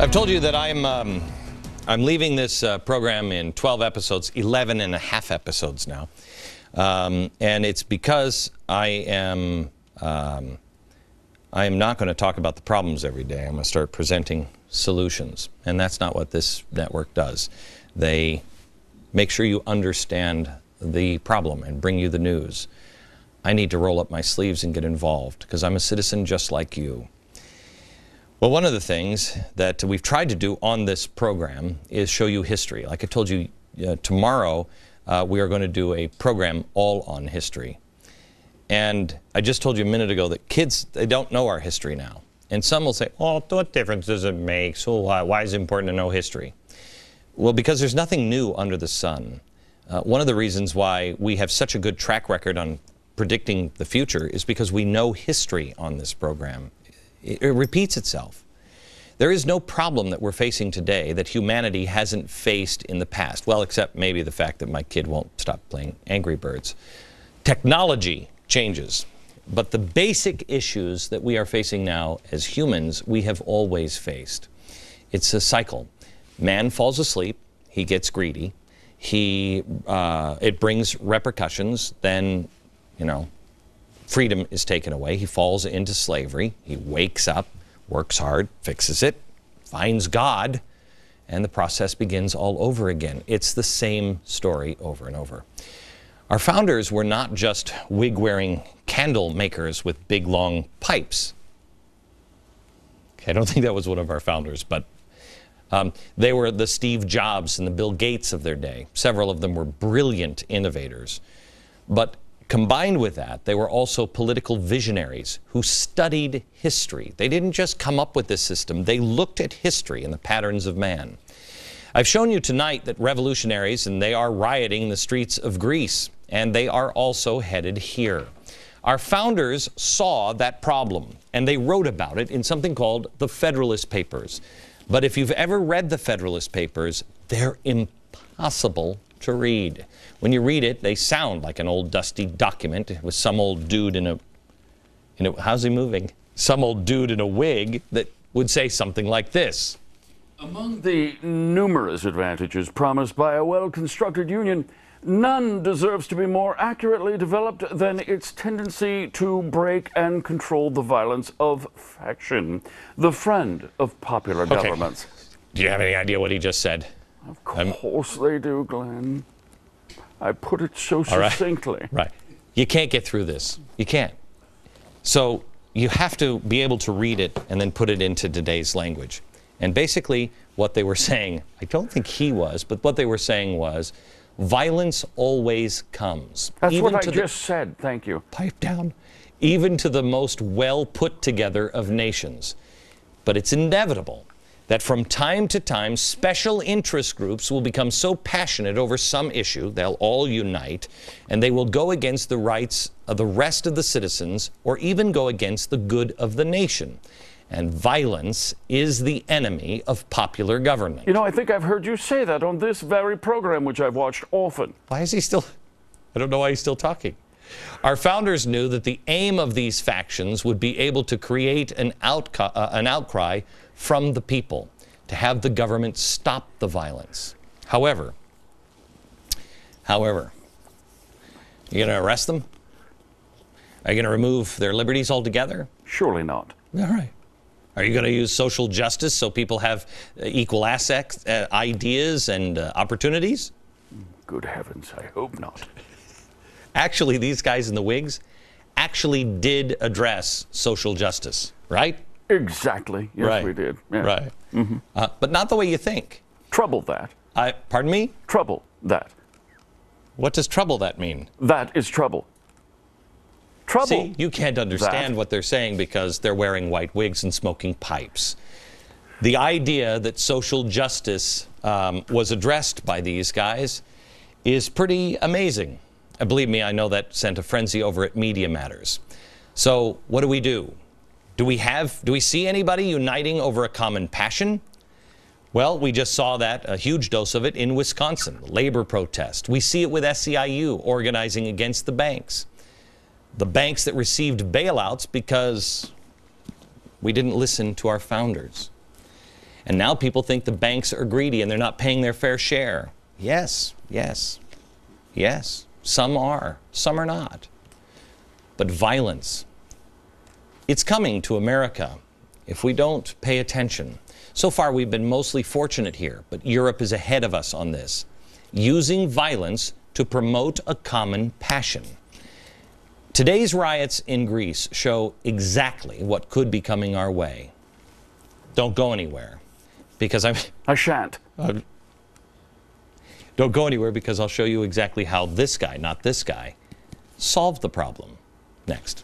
I've told you that I'm leaving this program in 12 episodes, 11 and a half episodes now. And it's because I am not going to talk about the problems every day. I'm going to start presenting solutions. And that's not what this network does. They make sure you understand the problem and bring you the news. I need to roll up my sleeves and get involved because I'm a citizen just like you. Well, one of the things that we've tried to do on this program is show you history. Like I told you, tomorrow we are going to do a program all on history. And I just told you a minute ago that kids, they don't know our history now. And some will say, oh, what difference does it make? So why is it important to know history? Well, because there's nothing new under the sun. One of the reasons why we have such a good track record on predicting the future is because we know history on this program. It repeats itself. There is no problem that we're facing today that humanity hasn't faced in the past. Well, except maybe the fact that my kid won't stop playing Angry Birds. Technology changes, but the basic issues that we are facing now as humans, we have always faced. It's a cycle. Man falls asleep, he gets greedy, it brings repercussions, then, you know, freedom is taken away. He falls into slavery. He wakes up, works hard, fixes it, finds God, and the process begins all over again. It's the same story over and over. Our founders were not just wig-wearing candle makers with big, long pipes. Okay, I don't think that was one of our founders, but they were the Steve Jobs and the Bill Gates of their day. Several of them were brilliant innovators. But combined with that, they were also political visionaries who studied history. They didn't just come up with this system. They looked at history and the patterns of man. I've shown you tonight that revolutionaries, and they are rioting the streets of Greece, and they are also headed here. Our founders saw that problem, and they wrote about it in something called the Federalist Papers. But if you've ever read the Federalist Papers, they're impossible to read. When you read it, they sound like an old dusty document with some old dude in a how's he moving? Some old dude in a wig that would say something like this. Among the numerous advantages promised by a well-constructed union, none deserves to be more accurately developed than its tendency to break and control the violence of faction, the friend of popular governments. Do you have any idea what he just said? Of course they do, Glenn. I put it so succinctly. Right. You can't get through this. You can't. So you have to be able to read it and then put it into today's language. And basically what they were saying, I don't think he was, but what they were saying was, violence always comes. That's what I just said. Thank you. Pipe down. Even to the most well put together of nations. But it's inevitable that from time to time, special interest groups will become so passionate over some issue, they'll all unite, and they will go against the rights of the rest of the citizens, or even go against the good of the nation. And violence is the enemy of popular government. You know, I think I've heard you say that on this very program, which I've watched often. Why is he still... I don't know why he's still talking. Our founders knew that the aim of these factions would be able to create an outcry from the people, to have the government stop the violence. However, you going to arrest them? Are you going to remove their liberties altogether? Surely not. All right. Are you going to use social justice so people have equal assets, ideas, and opportunities? Good heavens, I hope not. Actually, these guys in the wigs actually did address social justice, right? Exactly. Yes, right. We did. Yeah. Right. Mm-hmm. But not the way you think. Trouble that. Pardon me? Trouble that. What does trouble that mean? That is trouble. Trouble. See, you can't understand what they're saying because they're wearing white wigs and smoking pipes. The idea that social justice was addressed by these guys is pretty amazing. Believe me, I know that sent a frenzy over at Media Matters. So what do? Do we see anybody uniting over a common passion? Well, we just saw that, a huge dose of it in Wisconsin, labor protest. We see it with SEIU organizing against the banks. The banks that received bailouts because we didn't listen to our founders. And now people think the banks are greedy and they're not paying their fair share. Yes, yes, yes. Some are, some are not. But violence, it's coming to America if we don't pay attention. So far, we've been mostly fortunate here, but Europe is ahead of us on this, using violence to promote a common passion. Today's riots in Greece show exactly what could be coming our way. Don't go anywhere, because I shan't. Don't go anywhere, because I'll show you exactly how this guy, not this guy, solved the problem. Next.